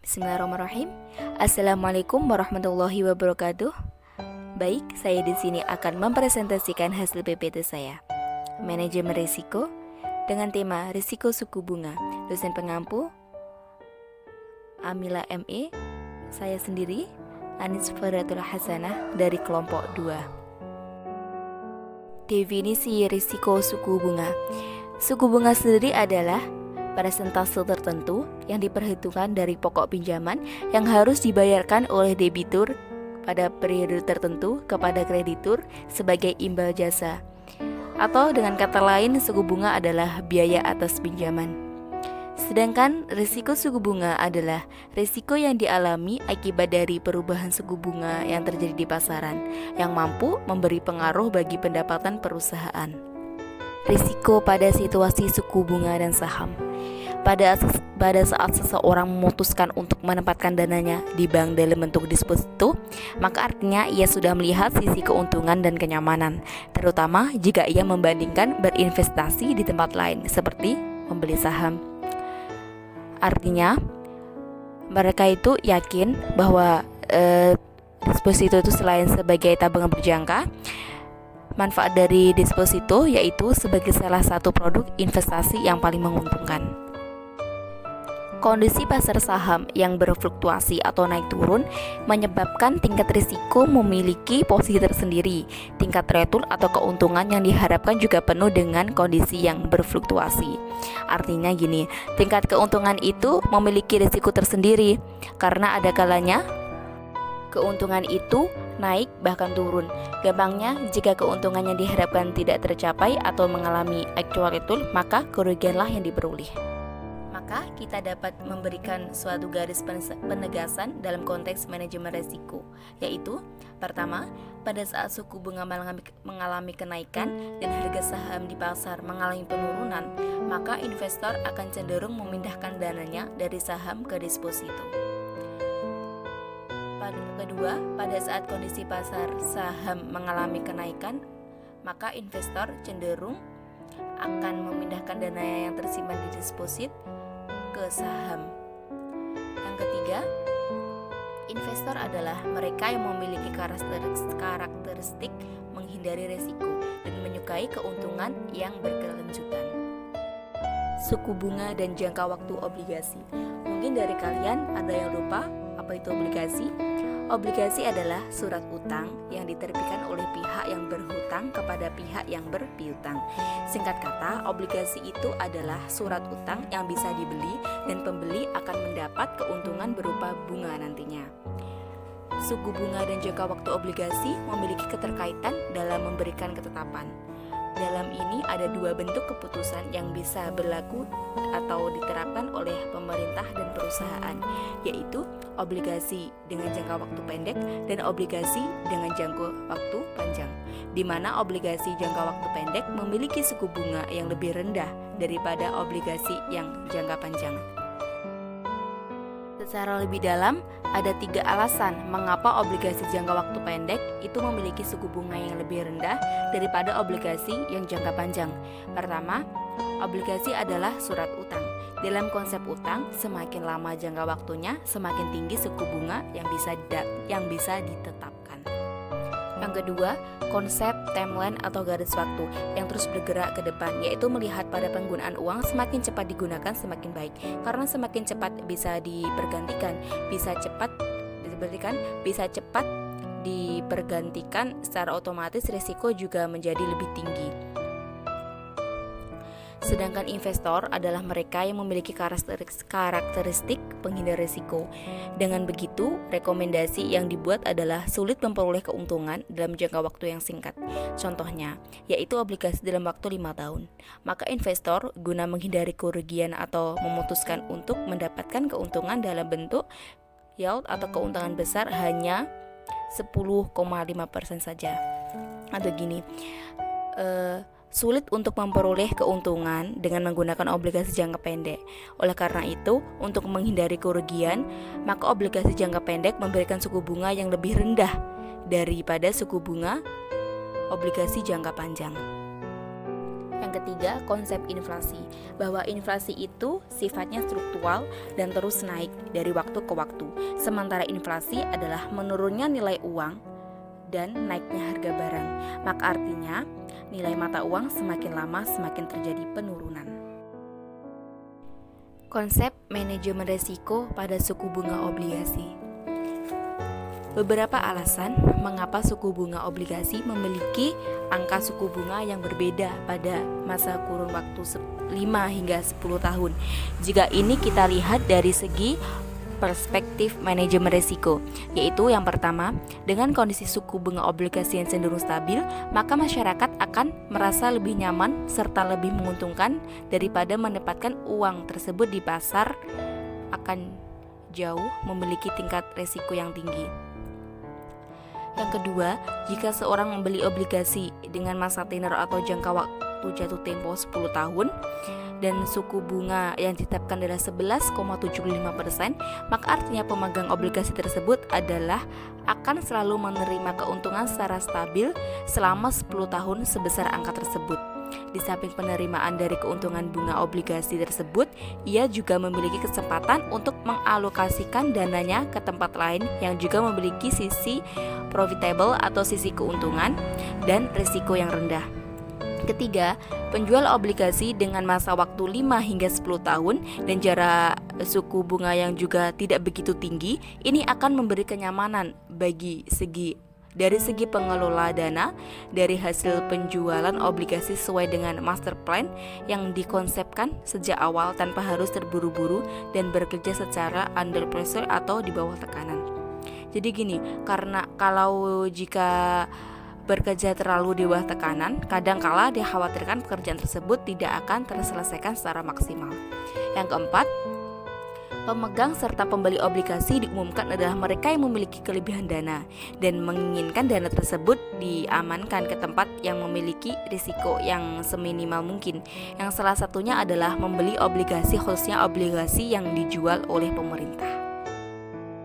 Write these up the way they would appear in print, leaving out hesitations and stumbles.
Bismillahirrahmanirrahim. Assalamualaikum warahmatullahi wabarakatuh. Baik, saya di sini akan mempresentasikan hasil PPT saya. Manajemen risiko dengan tema risiko suku bunga. Dosen pengampu Amila ME, saya sendiri Anis Faratul Hasanah dari kelompok 2. Definisi risiko suku bunga. Suku bunga sendiri adalah persentase tertentu yang diperhitungkan dari pokok pinjaman yang harus dibayarkan oleh debitur pada periode tertentu kepada kreditur sebagai imbal jasa. Atau dengan kata lain, suku bunga adalah biaya atas pinjaman. Sedangkan risiko suku bunga adalah risiko yang dialami akibat dari perubahan suku bunga yang terjadi di pasaran yang mampu memberi pengaruh bagi pendapatan perusahaan. Risiko pada situasi suku bunga dan saham. Pada saat seseorang memutuskan untuk menempatkan dananya di bank dalam bentuk deposito, maka artinya ia sudah melihat sisi keuntungan dan kenyamanan, terutama jika ia membandingkan berinvestasi di tempat lain seperti membeli saham. Artinya, mereka itu yakin bahwa deposito itu selain sebagai tabungan berjangka, manfaat dari deposito yaitu sebagai salah satu produk investasi yang paling menguntungkan. Kondisi pasar saham yang berfluktuasi atau naik turun menyebabkan tingkat risiko memiliki posisi tersendiri. Tingkat return atau keuntungan yang diharapkan juga penuh dengan kondisi yang berfluktuasi. Artinya gini, tingkat keuntungan itu memiliki risiko tersendiri karena ada kalanya keuntungan itu naik bahkan turun. Gampangnya, jika keuntungan yang diharapkan tidak tercapai atau mengalami actual return, maka kerugianlah yang diperoleh. Maka kita dapat memberikan suatu garis penegasan dalam konteks manajemen risiko, yaitu pertama, pada saat suku bunga mengalami kenaikan dan harga saham di pasar mengalami penurunan, maka investor akan cenderung memindahkan dananya dari saham ke deposito. Kedua, pada saat kondisi pasar saham mengalami kenaikan, maka investor cenderung akan memindahkan dananya yang tersimpan di deposit ke saham. Yang ketiga, investor adalah mereka yang memiliki karakteristik menghindari risiko dan menyukai keuntungan yang berkelanjutan. Suku bunga dan jangka waktu obligasi. Mungkin dari kalian ada yang lupa apa itu obligasi? Obligasi adalah surat utang yang diterbitkan oleh pihak yang berhutang kepada pihak yang berpiutang. Singkat kata, obligasi itu adalah surat utang yang bisa dibeli dan pembeli akan mendapat keuntungan berupa bunga nantinya. Suku bunga dan jangka waktu obligasi memiliki keterkaitan dalam memberikan ketetapan. Dalam ini ada dua bentuk keputusan yang bisa berlaku atau diterapkan oleh pemerintah dan perusahaan, yaitu obligasi dengan jangka waktu pendek dan obligasi dengan jangka waktu panjang, di mana obligasi jangka waktu pendek memiliki suku bunga yang lebih rendah daripada obligasi yang jangka panjang. Secara lebih dalam, ada 3 alasan mengapa obligasi jangka waktu pendek itu memiliki suku bunga yang lebih rendah daripada obligasi yang jangka panjang. Pertama, obligasi adalah surat utang. Dalam konsep utang, semakin lama jangka waktunya, semakin tinggi suku bunga yang bisa ditetapkan. Yang kedua, konsep timeline atau garis waktu yang terus bergerak ke depan, yaitu melihat pada penggunaan uang semakin cepat digunakan semakin baik. Karena semakin cepat bisa dipergantikan, bisa cepat dipergantikan secara otomatis risiko juga menjadi lebih tinggi. Sedangkan investor adalah mereka yang memiliki karakteristik penghindar risiko. Dengan begitu, rekomendasi yang dibuat adalah sulit memperoleh keuntungan dalam jangka waktu yang singkat. Contohnya, yaitu obligasi dalam waktu 5 tahun. Maka investor guna menghindari kerugian atau memutuskan untuk mendapatkan keuntungan dalam bentuk yield atau keuntungan besar hanya 10,5% saja. Atau gini, sulit untuk memperoleh keuntungan dengan menggunakan obligasi jangka pendek. Oleh karena itu, untuk menghindari kerugian, maka obligasi jangka pendek memberikan suku bunga yang lebih rendah daripada suku bunga obligasi jangka panjang. Yang ketiga, konsep inflasi, bahwa inflasi itu sifatnya struktural dan terus naik dari waktu ke waktu. Sementara inflasi adalah menurunnya nilai uang dan naiknya harga barang. Maka artinya nilai mata uang semakin lama semakin terjadi penurunan. Konsep manajemen risiko pada suku bunga obligasi. Beberapa alasan mengapa suku bunga obligasi memiliki angka suku bunga yang berbeda pada masa kurun waktu 5 hingga 10 tahun. Jika ini kita lihat dari segi perspektif manajemen risiko, yaitu yang pertama, dengan kondisi suku bunga obligasi yang cenderung stabil, maka masyarakat akan merasa lebih nyaman serta lebih menguntungkan daripada menempatkan uang tersebut di pasar akan jauh memiliki tingkat risiko yang tinggi. Yang kedua, jika seorang membeli obligasi dengan masa tenor atau jangka waktu jatuh tempo 10 tahun dan suku bunga yang ditetapkan adalah 11,75%, maka artinya pemegang obligasi tersebut adalah akan selalu menerima keuntungan secara stabil selama 10 tahun sebesar angka tersebut. Di samping penerimaan dari keuntungan bunga obligasi tersebut, ia juga memiliki kesempatan untuk mengalokasikan dananya ke tempat lain yang juga memiliki sisi profitable atau sisi keuntungan dan risiko yang rendah. Ketiga, penjual obligasi dengan masa waktu 5 hingga 10 tahun dan jarak suku bunga yang juga tidak begitu tinggi, ini akan memberi kenyamanan dari segi pengelola dana dari hasil penjualan obligasi sesuai dengan master plan yang dikonsepkan sejak awal tanpa harus terburu-buru dan bekerja secara under pressure atau di bawah tekanan. Jadi gini, karena kalau jika bekerja terlalu di bawah tekanan, kadangkala dikhawatirkan pekerjaan tersebut tidak akan terselesaikan secara maksimal. Yang keempat, pemegang serta pembeli obligasi diumumkan adalah mereka yang memiliki kelebihan dana dan menginginkan dana tersebut diamankan ke tempat yang memiliki risiko yang seminimal mungkin. Yang salah satunya adalah membeli obligasi, khususnya obligasi yang dijual oleh pemerintah.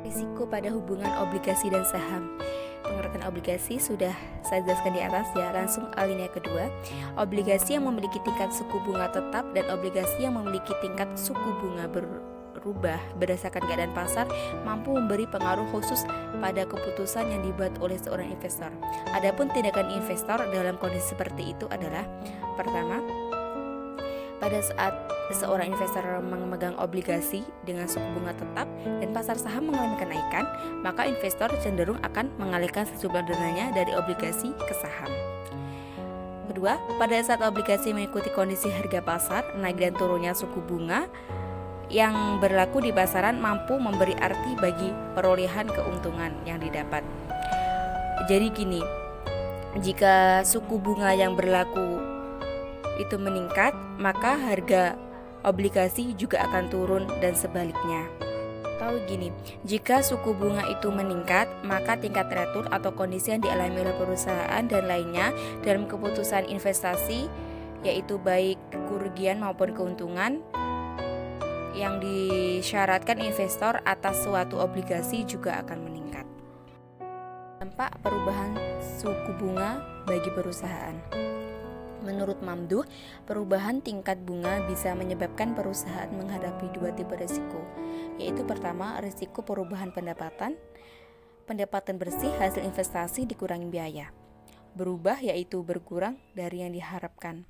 Risiko pada hubungan obligasi dan saham. Pengertian obligasi sudah saya jelaskan di atas ya. Langsung alinea kedua, obligasi yang memiliki tingkat suku bunga tetap dan obligasi yang memiliki tingkat suku bunga berubah berdasarkan keadaan pasar mampu memberi pengaruh khusus pada keputusan yang dibuat oleh seorang investor. Adapun tindakan investor dalam kondisi seperti itu adalah: pertama, pada saat seorang investor memegang obligasi dengan suku bunga tetap dan pasar saham mengalami kenaikan, maka investor cenderung akan mengalihkan sejumlah dananya dari obligasi ke saham. Kedua, pada saat obligasi mengikuti kondisi harga pasar, naik dan turunnya suku bunga yang berlaku di pasaran mampu memberi arti bagi perolehan keuntungan yang didapat. Jadi gini, jika suku bunga yang berlaku itu meningkat, maka harga obligasi juga akan turun dan sebaliknya. Atau gini, jika suku bunga itu meningkat, maka tingkat return atau kondisi yang dialami oleh perusahaan dan lainnya dalam keputusan investasi, yaitu baik kerugian maupun keuntungan yang disyaratkan investor atas suatu obligasi juga akan meningkat. Dampak perubahan suku bunga bagi perusahaan. Menurut Mamduh, perubahan tingkat bunga bisa menyebabkan perusahaan menghadapi dua tipe risiko, yaitu pertama, risiko perubahan pendapatan bersih hasil investasi dikurangi biaya. Berubah yaitu berkurang dari yang diharapkan.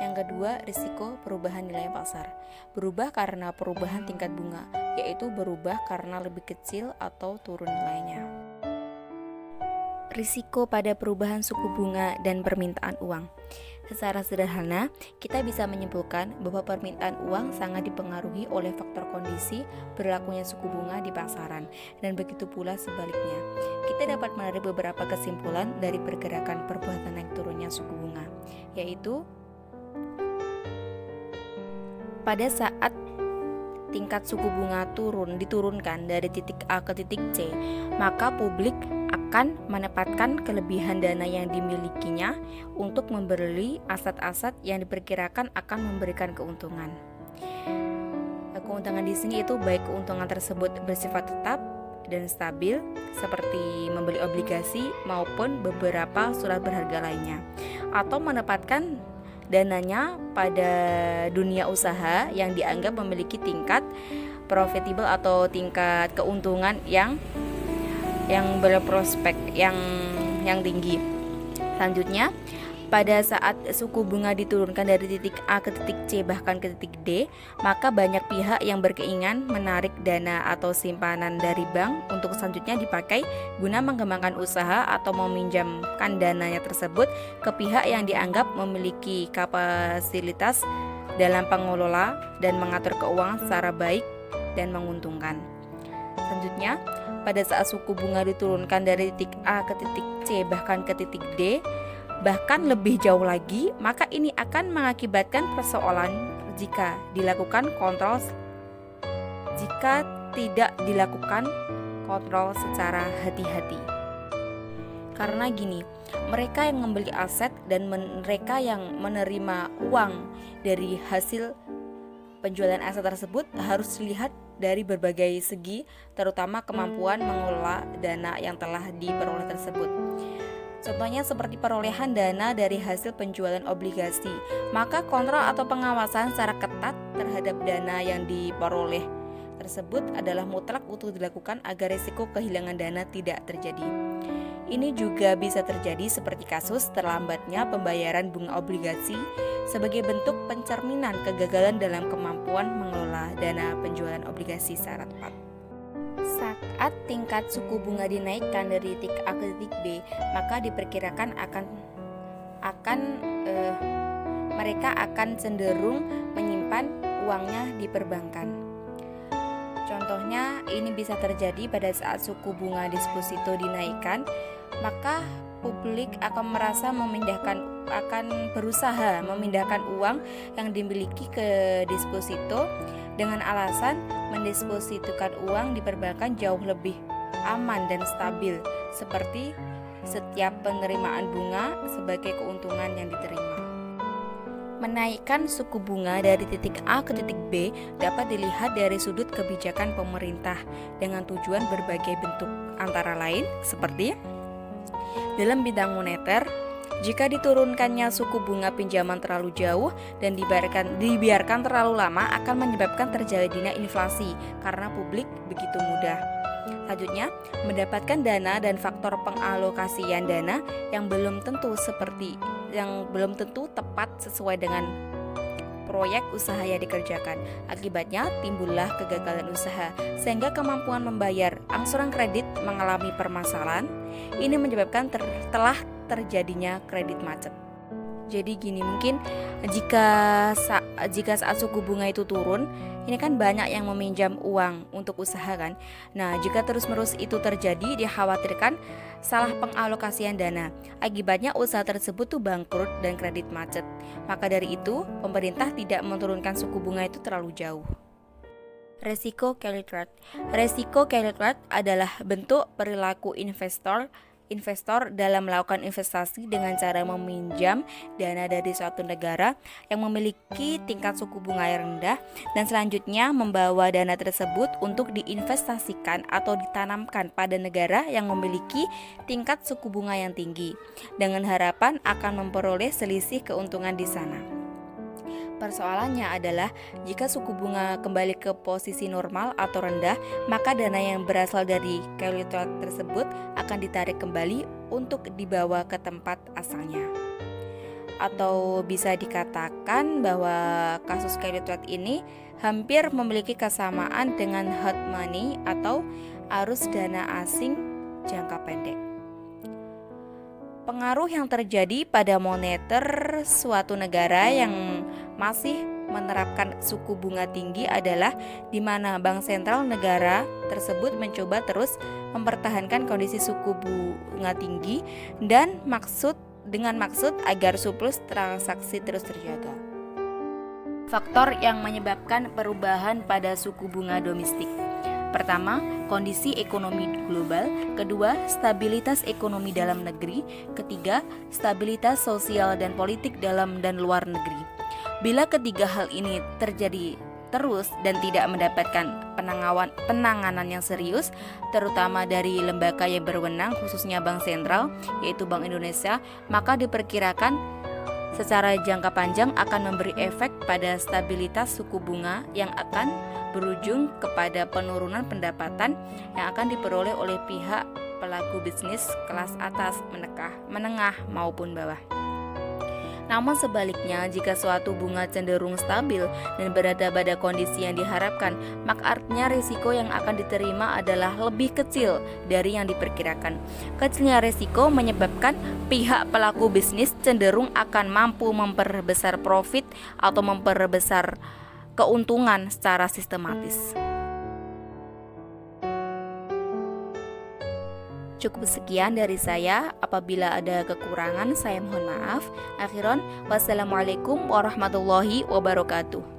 Yang kedua, risiko perubahan nilai pasar. Berubah karena perubahan tingkat bunga, yaitu berubah karena lebih kecil atau turun nilainya. Risiko pada perubahan suku bunga dan permintaan uang. Secara sederhana, kita bisa menyimpulkan bahwa permintaan uang sangat dipengaruhi oleh faktor kondisi berlakunya suku bunga di pasaran, dan begitu pula sebaliknya. Kita dapat menarik beberapa kesimpulan dari pergerakan perbuatan naik turunnya suku bunga, yaitu pada saat tingkat suku bunga diturunkan dari titik A ke titik C, maka publik akan menempatkan kelebihan dana yang dimilikinya untuk membeli aset-aset yang diperkirakan akan memberikan keuntungan. Keuntungan di sini itu baik keuntungan tersebut bersifat tetap dan stabil seperti membeli obligasi maupun beberapa surat berharga lainnya, atau menempatkan dananya pada dunia usaha yang dianggap memiliki tingkat profitable atau tingkat keuntungan yang berprospek yang tinggi. Selanjutnya, pada saat suku bunga diturunkan dari titik A ke titik C bahkan ke titik D, maka banyak pihak yang berkeinginan menarik dana atau simpanan dari bank untuk selanjutnya dipakai guna mengembangkan usaha atau meminjamkan dananya tersebut ke pihak yang dianggap memiliki kapasitas dalam pengelola dan mengatur keuangan secara baik dan menguntungkan. Selanjutnya, pada saat suku bunga diturunkan dari titik A ke titik C bahkan ke titik D, bahkan lebih jauh lagi, maka ini akan mengakibatkan persoalan jika tidak dilakukan kontrol secara hati-hati. Karena gini, mereka yang membeli aset dan mereka yang menerima uang dari hasil penjualan aset tersebut harus dilihat dari berbagai segi, terutama kemampuan mengelola dana yang telah diperoleh tersebut. Contohnya seperti perolehan dana dari hasil penjualan obligasi, maka kontrol atau pengawasan secara ketat terhadap dana yang diperoleh tersebut adalah mutlak untuk dilakukan agar risiko kehilangan dana tidak terjadi. Ini juga bisa terjadi seperti kasus terlambatnya pembayaran bunga obligasi sebagai bentuk pencerminan kegagalan dalam kemampuan mengelola dana penjualan obligasi secara tepat. Saat tingkat suku bunga dinaikkan dari titik A ke titik B, maka diperkirakan mereka akan cenderung menyimpan uangnya di perbankan. Contohnya, ini bisa terjadi pada saat suku bunga deposito dinaikkan, maka publik akan berusaha memindahkan uang yang dimiliki ke deposito dengan alasan mendepositokan uang di perbankan jauh lebih aman dan stabil, seperti setiap penerimaan bunga sebagai keuntungan yang diterima. Menaikkan suku bunga dari titik A ke titik B dapat dilihat dari sudut kebijakan pemerintah dengan tujuan berbagai bentuk, antara lain seperti dalam bidang moneter, jika diturunkannya suku bunga pinjaman terlalu jauh dan dibiarkan terlalu lama akan menyebabkan terjadinya inflasi karena publik begitu mudah. Selanjutnya, mendapatkan dana dan faktor pengalokasian dana yang belum tentu tepat sesuai dengan proyek usaha yang dikerjakan. Akibatnya timbullah kegagalan usaha sehingga kemampuan membayar angsuran kredit mengalami permasalahan. Ini menyebabkan telah terjadinya kredit macet. Jadi gini, mungkin jika saat suku bunga itu turun, ini kan banyak yang meminjam uang untuk usaha kan. Nah, jika terus-menerus itu terjadi, dikhawatirkan salah pengalokasian dana. Akibatnya usaha tersebut tuh bangkrut dan kredit macet. Maka dari itu, pemerintah tidak menurunkan suku bunga itu terlalu jauh. Resiko carry trade. Resiko carry trade adalah bentuk perilaku investor dalam melakukan investasi dengan cara meminjam dana dari suatu negara yang memiliki tingkat suku bunga yang rendah dan selanjutnya membawa dana tersebut untuk diinvestasikan atau ditanamkan pada negara yang memiliki tingkat suku bunga yang tinggi dengan harapan akan memperoleh selisih keuntungan di sana. Persoalannya adalah jika suku bunga kembali ke posisi normal atau rendah, maka dana yang berasal dari carry trade tersebut akan ditarik kembali untuk dibawa ke tempat asalnya. Atau bisa dikatakan bahwa kasus carry trade ini hampir memiliki kesamaan dengan hot money atau arus dana asing jangka pendek. Pengaruh yang terjadi pada moneter suatu negara yang masih menerapkan suku bunga tinggi adalah di mana bank sentral negara tersebut mencoba terus mempertahankan kondisi suku bunga tinggi dan maksud agar surplus transaksi terus terjaga. Faktor yang menyebabkan perubahan pada suku bunga domestik. Pertama, kondisi ekonomi global. Kedua, stabilitas ekonomi dalam negeri. Ketiga, stabilitas sosial dan politik dalam dan luar negeri. Bila ketiga hal ini terjadi terus dan tidak mendapatkan penanganan yang serius, terutama dari lembaga yang berwenang khususnya Bank Sentral, yaitu Bank Indonesia, maka diperkirakan secara jangka panjang akan memberi efek pada stabilitas suku bunga yang akan berujung kepada penurunan pendapatan yang akan diperoleh oleh pihak pelaku bisnis kelas atas, menengah maupun bawah. Namun sebaliknya, jika suatu bunga cenderung stabil dan berada pada kondisi yang diharapkan, maka artinya risiko yang akan diterima adalah lebih kecil dari yang diperkirakan. Kecilnya risiko menyebabkan pihak pelaku bisnis cenderung akan mampu memperbesar profit atau memperbesar keuntungan secara sistematis. Cukup sekian dari saya. Apabila ada kekurangan, saya mohon maaf. Akhiran, wassalamualaikum warahmatullahi wabarakatuh.